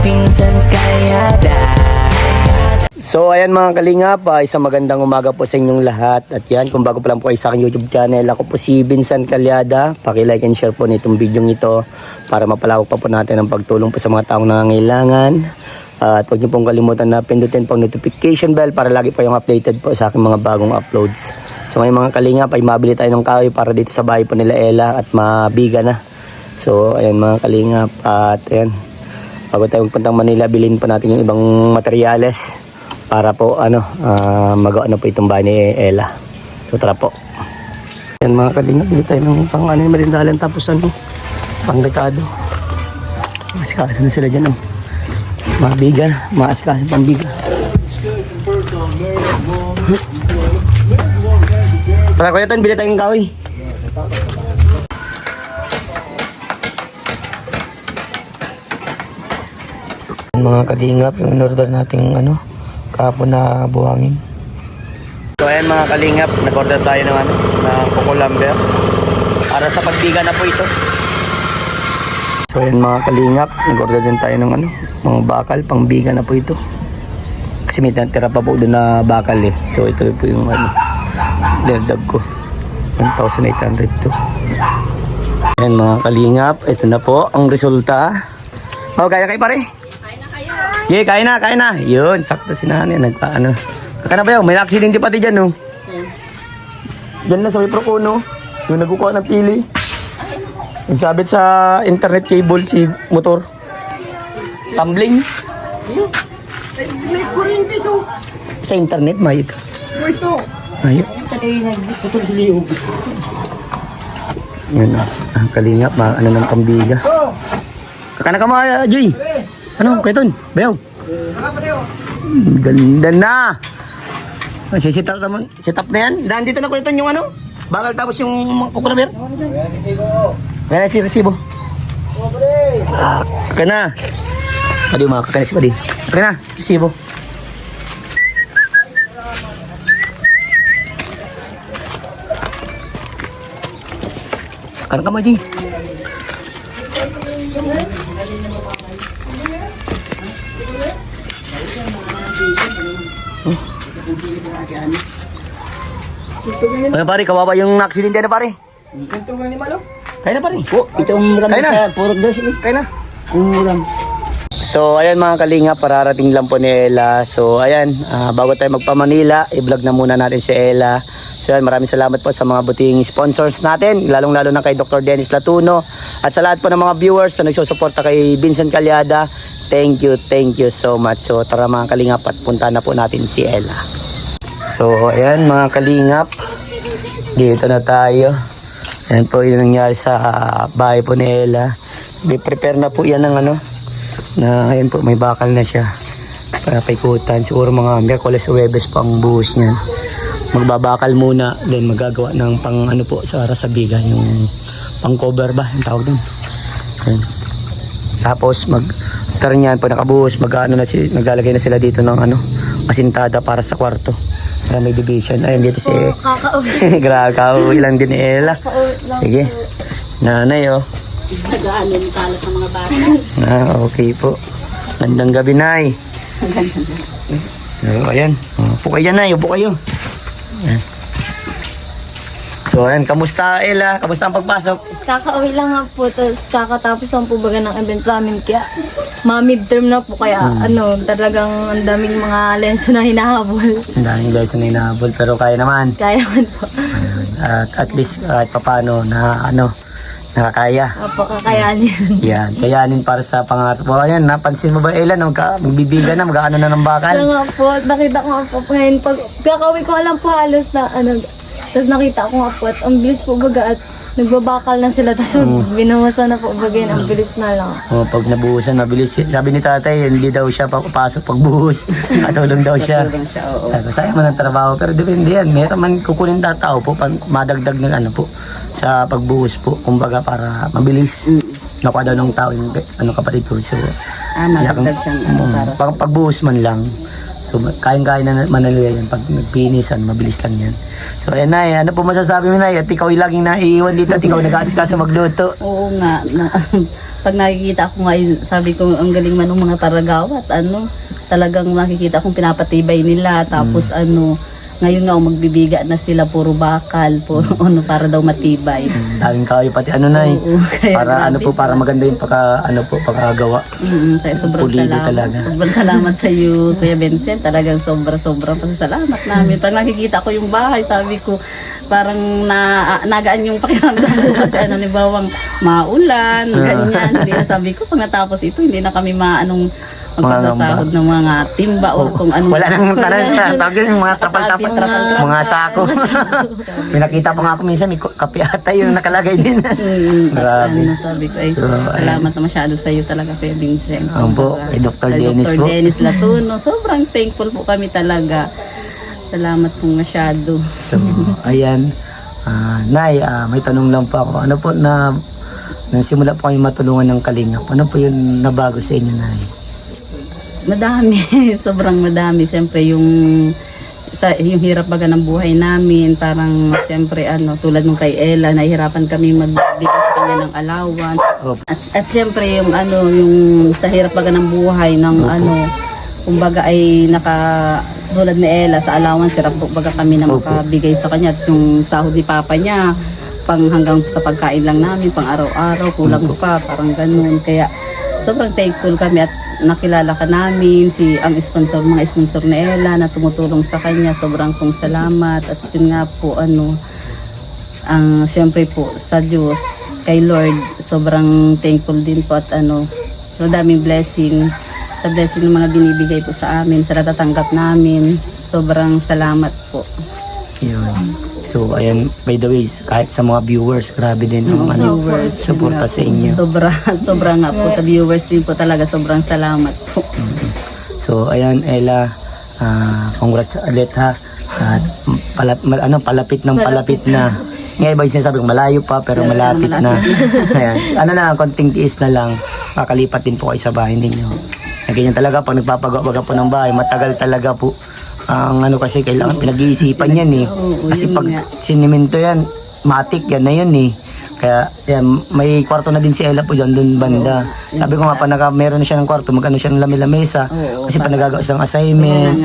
Pinsan Kalyada. So ayan mga kalingap, isang magandang umaga po sa inyong lahat. At yan, kung bago pa lang po kayo sa aking YouTube channel, ako po si Vincent Kalyada. Paki-like and share po nitong video ito para mapalawak pa po natin ang pagtulong po sa mga taong nangangailangan. At huwag niyo pong kalimutan na pindutin po ang notification bell para lagi po yung updated po sa aking mga bagong uploads. So ngayon mga kalingap ay mabili tayo ng kahoy para dito sa bahay po nila Ella at mabiga na. So ayan mga kalingap, at ayan, bago tayo puntang Manila, bilhin po natin yung ibang materyales para po magawa na po itong bahay ni Ella. So tara po. Yan mga kalingap, bili tayo ng pang marindalan, tapos pang rekado. Masikaso na sila dyan mga biga na, maasikaso pang biga. Tara kuya Ton, bili tayong kahoy. Mga kalingap, yung in-order nating kahapon na buhangin. So ayan mga kalingap, nag-order tayo ng coco lumber para sa pagbiga na po ito. So ayan mga kalingap, nag-order din tayo ng mga bakal, pangbiga na po ito. Kasi may tira pa po doon na bakal eh. So ito po yung derdab ko, 1,800 to. Ayan mga kalingap, ito na po ang resulta. Kaya kayo pare? Yeah, kain na. Yun, sakto si nanay. Nagpaano. Kaya na ba yun? May aksidente pati dyan, no? Dyan na sa Wiprocono. Yung nagkukuha ng pili. Nagsabit sa internet cable si motor. Tumbling. May kuryente ito. Sa internet, may ito. Ito. Ayun. Nagputol si Leo. Yan na. Ang kalingap, ng pambiga. Kakana ka mga, Jay. Ano, Kuya Ton? Bayaw. Ganda na. Set up na yan. Dahil dito na Kuya Ton yung bakal tapos yung kukulamir. Kaya na si resibo. Kaya na. Pwede yung mga kakaya si Pwede. Kaya na, resibo. Kaya ka mo, Jay. Ano pare, kawawa yung aksidente na pare. Ganito nga ni Malo. Kaya na pare. Itong Kaya na. purog daw sila. Kaya na. Umuram. So ayan mga kalinga, pararating lang po ni Ella. So ayan, bago tayo magpa-Manila, i-vlog na muna natin si Ella. So ayan, maraming salamat po sa mga buting sponsors natin, lalong-lalo na kay Dr. Dennis Latuno. At sa lahat po ng mga viewers na nagsusuporta kay Vincent Kalyada, thank you so much. So tara mga kalingap, at punta na po natin si Ella. So ayan mga kalingap, dito na tayo. Ayan po yung nangyari sa bahay po ni Ella. Prepare na po yan ng na ayan po, may bakal na siya para paikutan. Siguro mga Miyerkules o Huwebes pang buhos niyan. Magbabakal muna, then magagawa ng pang po sa rasabigan, yung pang cover ba yung tawag doon. Ayan. Tapos turn yan po nakabuhos, maglalagay na sila dito ng asintada para sa kwarto, para may division. Ayun dito si grabe, kauwi lang din ni Ella. Sige nanay Nagaan yung tala sa mga bata. Okay po. Gandang gabi, Nay. So, ayan. Upo kayo, Nay. Upo kayo. Ayan. So, ayan. Kamusta, Ella? Kamusta ang pagpasok? Kakauwi lang nga po, tapos kakatapos lang po baga ng event sa amin. Kaya, ma-midterm na po. Kaya, talagang ang daming mga lenso na hinahabol. Ang daming lesson na hinahabol, pero kaya naman. Kaya man po. At least, kahit papano na, nakakaya. Opo, kakayanin. Yan. Kayanin para sa pangarap. O, ayan. Napansin mo ba, Ella, na magbibiga na, mag-ano na ng bakal? Kaya nga po, nakita ko nga po. Ngayon, pag kakauwi ko alam po halos na, tapos nakita ko nga po, at ang bilis po baga, at nagbabakal na sila, tapos binawasan na po baga yun, ang bilis na lang. Pag nabuhusan, mabilis. Sabi ni tatay, hindi daw siya papasok pagbuhos. Katulong daw siya. Sayang man ang trabaho, pero depende yan. Meron man kukunin tao po, pag madagdag ng po, sa pagbuhos po, kumbaga para mabilis. Nakuha daw ng tao yung kapatid ko. So, Nadagdag siyang para pagbuhos man lang. So kayang-kaya na manalila yan pag nagpinisan, mabilis lang yan. So ayan Nay, ano po masasabi mo Nay? At ikaw yung laging naiiwan dito at ikaw nag-aasikaso magluto. Oo nga. Pag nakikita ko nga, sabi ko, ang galing man ng mga Taragawa at talagang nakikita kong pinapatibay nila. Tapos ngayon nga magbibiga na sila, puro bakal, puro para daw matibay. Daming kayo pati Nay. Oo, kaya Para grabe. para maganda yung pagkagawa. Kaya sobrang Pulido salamat. talaga. Sobrang salamat sa iyo, Kuya Vincent. Talagang sobrang pasasalamat namin. Pag nakikita ko yung bahay, sabi ko, parang nagaan yung pakiramdam ko kasi ni bawang maulan, ganyan. Hindi na sabi ko, pag natapos ito, hindi na kami magpapasahod ng mga timba o kung ano. Wala nang tawag yung mga trapal-tapal, mga sako. May nakita pa nga ako minsan, may kape ata yung nakalagay din. Grabe. Sabi ko, ay, So, salamat na masyado sa iyo talaga, Kuya Vincent. Opo, kay Dr. Kay Dennis Dr. po. Dennis Latuno. Sobrang thankful po kami talaga. Salamat po masyado. So, ayan. Nay, may tanong lang po ako. Ano po nang simula po kayo matulungan ng Kalingap? Ano po yung nabago sa inyo, Nay? Madami, sobrang madami. Siyempre yung hirap baga ng buhay namin, parang siyempre tulad nung kay Ella, nahihirapan kami magbigay sa kanya ng allowance. Opo. At siyempre yung yung sa hirap baga ng buhay ng kumbaga ay tulad ni Ella sa allowance, hirap baga kami na makabigay sa kanya at yung sahod ni Papa niya pang hanggang sa pagkain lang namin, pang araw-araw, kulang pa, parang ganun. Kaya sobrang thankful kami at nakilala ka namin, mga sponsor ni Ella na tumutulong sa kanya. Sobrang pong salamat. At yun nga po, syempre po sa Diyos, kay Lord, sobrang thankful din po at madaming blessing. Sa blessing ng mga binibigay po sa amin, sa natatanggap namin, sobrang salamat po. Yun. So, ayan, by the way, kahit sa mga viewers, grabe din yung suporta sa inyo. Sobra nga po sa viewers din po talaga, sobrang salamat po. So, ayan, Ella, congrats ulit ha. At palapit na. Ngayon ba yung sinasabi ko, malayo pa pero malapit na. Ayan. Konting tiis na lang, kakalipat din po kayo sa bahay ninyo. Ganyan talaga, pag nagpapagawa po ng bahay, matagal talaga po. Ang kasi kailangan pinag-iisipan yan eh. Kasi pag sinimento yan, matik yan na yun eh. Kaya yan, may kwarto na din si Ella po dyan, dun banda. Sabi ko nga, meron na siya ng kwarto, magkano siya ng lamesa. Kasi pa nagagawa siya ng assignment.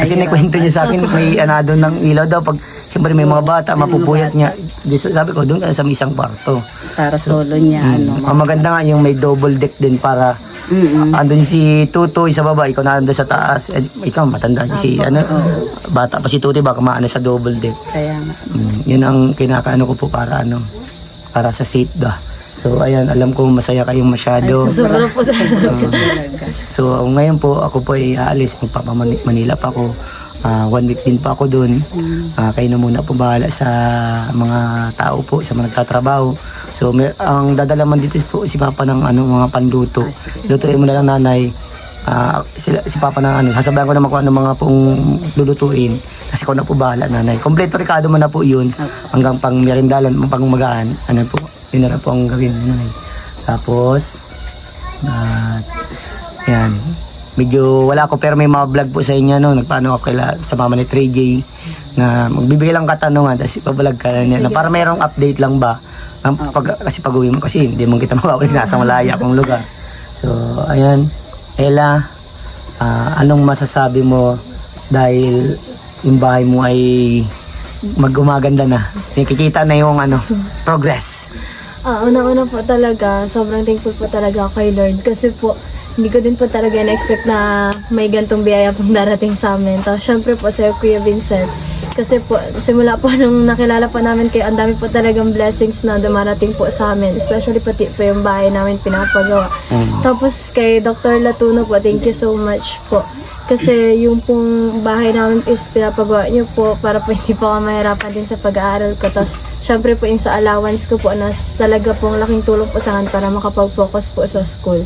Kasi naikwento niya sa akin, may doon ng ilaw daw. Pag siyempre may mga bata, mapupuyat niya. Sabi ko, doon ka sa isang kwarto. Para solo niya. Ang maganda nga yung may double deck din para andun si Tutoy sa baba, ikaw na andun sa taas. Ikaw matanda si bata pa si Tutoy, baka maano sa double deck. Kaya nga. Yun ang kinakaano ko po para para sa safe da. So ayan, alam ko masaya kayong masyado. Sobrang po sa So ngayon po ako po ay aalis, Manila pa ako. 1 week din pa ako doon. Kayo na muna po bahala sa mga tao po, sa mga nagtatrabaho. So ang dadala man dito po si Papa ng mga panluto. Lutuin mo na lang nanay. Si Papa na sasabayan ko naman kung ano mga pong lulutuin. Kasi ko na po bahala nanay. Kompleto rekado mo na po yun. Hanggang pang merindalan, pang magaan. Po, yun na po ang gawin nanay. Tapos, yan. Medyo wala ako pero may mga vlog po sa inyo nagpaano ako sa mama ni 3J na magbibigay lang katanungan tapos ipa-vlog ka na para mayroong update lang ba kasi pag-uwi mo kasi hindi mo kita mawawala nasa malaya akong lugar. So ayan, Ella, anong masasabi mo dahil yung bahay mo ay mag-umaganda na, nakikita na yung progress? Una-una po talaga, sobrang thankful po talaga ako kay Lord kasi po hindi ko din po talaga na-expect na may gantong biyaya pong darating sa amin. Tapos syempre po sa Kuya Vincent, kasi po simula po nung nakilala po namin kayo, ang dami po talagang blessings na dumarating po sa amin. Especially pati po yung bahay namin pinapagawa. Tapos kay Dr. Latuno po, thank you so much po. Kasi yung pong bahay namin is pinapagawa niyo po para po hindi po ako mahirapan din sa pag-aaral ko. Tapos syempre po yung sa allowance ko po na talaga pong laking tulong po sa akin para makapag-focus po sa school.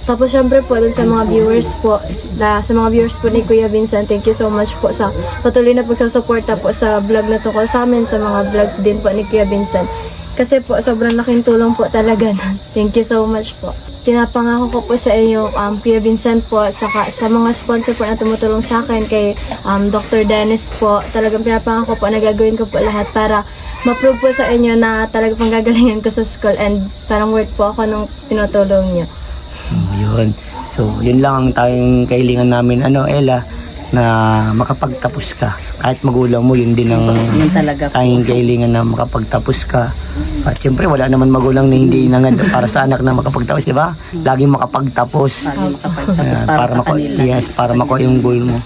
Tapos syempre po dun sa mga viewers po, sa mga viewers po ni Kuya Vincent, thank you so much po sa patuloy na pagsusuporta po sa vlog na tungkol sa amin, sa mga vlog din po ni Kuya Vincent. Kasi po sobrang laking tulong po talaga. Thank you so much po. pinapangako ko po sa inyo, Kuya Vincent po, sa mga sponsor po na tumutulong sa akin, kay Dr. Dennis po, talagang pinapangako po na gagawin ko po lahat para ma-prove po sa inyo na talagang panggagalingan ko sa school and parang worth po ako nung tinutulong niyo. Yun. So, yun lang ang tayong kahilingan namin, Ella, na makapagtapos ka. Kahit magulang mo, yun din ang Yun talaga po. tayong kahilingan na makapagtapos ka. At siyempre, wala naman magulang na hindi nangad para sa anak na makapagtapos, di ba? Laging makapagtapos. Para makapagtapos Ayan, para sa kanila. Yes, para makuha yung goal mo.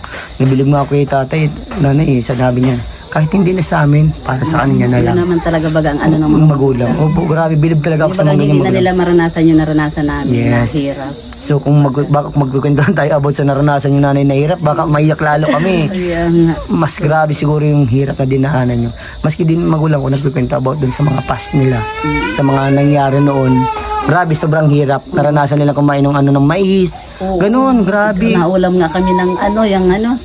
Nabilib nga ako kay tatay, nanay, sinabi niya, kahit hindi na sa amin, para sa kanya na Yun lang. naman talaga baga ang ano ng Ang magulang. Opo, grabe, bilib talaga ako sa mga Baga hindi na magulang. nila maranasan yung naranasan namin na Yes. hirap. So kung baka magkukwentuhan tayo about sa naranasan yung nanay na hirap, baka maiyak lalo kami. Kaya nga. Mas grabe siguro yung hirap na dinaanan nyo. Maski din magulang ko nagkikwento about dun sa mga past nila, sa mga nangyari noon. Grabe, sobrang hirap. Naranasan nila kumain ng ng mais. Ganun, grabe. Naulam nga kami ng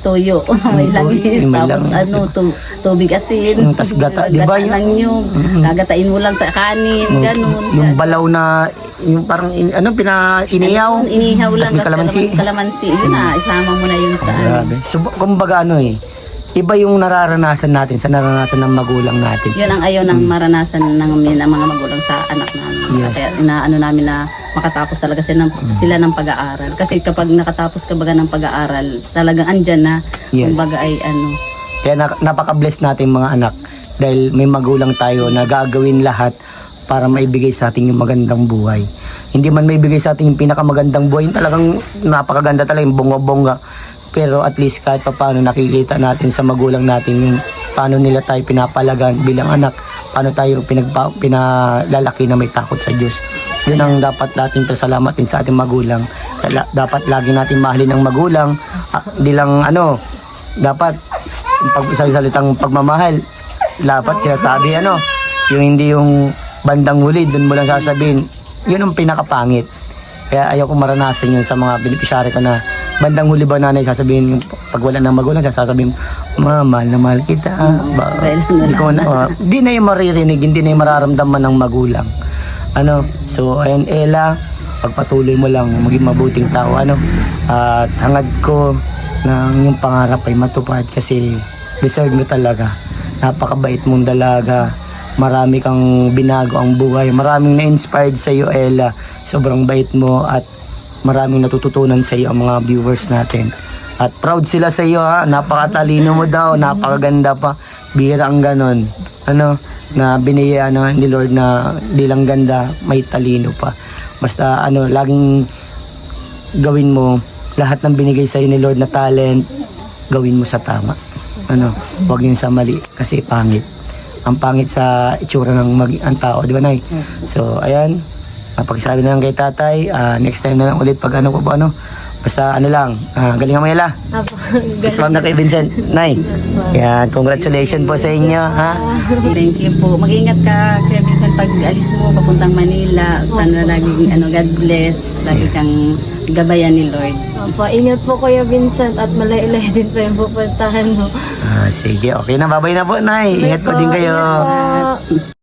toyo. May langis. May Tapos langis. tubig asin. Tas gata, di ba yun? Gata ng nyug. Gagatain mo lang sa kanin. Ganun. Yung balaw na, yung parang, inihaw. Inihaw lang. Tas may kalamansi. Kalamansi. Yun na, isama mo na yun sa Grabe. So, kumbaga iba yung nararanasan natin sa naranasan ng magulang natin. Yun ang ayaw ng maranasan ng mga magulang sa anak namin. Yes. Kaya inaano namin na makatapos talaga sila ng pag-aaral. Kasi kapag nakatapos ka baga ng pag-aaral, talagang andyan na. Yes. Kumbaga ay Kaya napaka-bless natin mga anak dahil may magulang tayo na gagawin lahat para maibigay sa atin yung magandang buhay. Hindi man maibigay sa atin yung pinakamagandang buhay, yung talagang napakaganda talaga, yung bonga-bonga. Pero at least kahit pa paano nakikita natin sa magulang natin yung paano nila tayo pinapalagan bilang anak, paano tayo pinalalaki na may takot sa Diyos. Yun ang dapat natin pasalamatin sa ating magulang. Dapat lagi natin mahalin ang magulang. Hindi lang dapat pag isang salitang pagmamahal, dapat sinasabi yung hindi yung bandang huli, dun mo lang sasabihin, yun ang pinakapangit. Kaya ayaw ko maranasan yun sa mga beneficiary ko na bandang huli ba nanay sasabihin, pag wala ng magulang sasabihin, mahal na mahal kita. Hindi na yung maririnig, hindi na yung mararamdaman ng magulang. So ayan Ella, pagpatuloy mo lang, maging mabuting tao. At hangad ko na yung pangarap ay matupad kasi deserve mo talaga. Napakabait mong dalaga. Marami kang binago ang buhay. Maraming na-inspired sa iyo, Ella. Sobrang bait mo at maraming natututunan sa iyo ang mga viewers natin. At proud sila sa iyo, ha. Napakatalino mo daw, napakaganda pa. Bihira ang ganon. Na biniyaya ni Lord na di lang ganda, may talino pa. Basta laging gawin mo lahat ng binigay sa iyo ni Lord na talent, gawin mo sa tama. Huwag yung sa mali kasi pangit. Ang pangit sa itsura ng ang tao, di ba, Nay? So, ayan. Pakisabi na lang kay tatay. Next time na lang ulit pag Basta lang. Galingan mo, Ella. Ismam na kay Vincent. Nay. Yan. Congratulations po sa inyo, ha? Thank you po. Mag-ingat ka, Kuya Vincent, pag alis mo papuntang Manila. Sana laging God bless. Lagi kang gabayan ni Lord. Opo, ingat po Kuya Vincent at malay-ilay din po yung pupuntahan mo. Sige, okay na. Babay na po, Nay. Ingat po din kayo. Ingat po.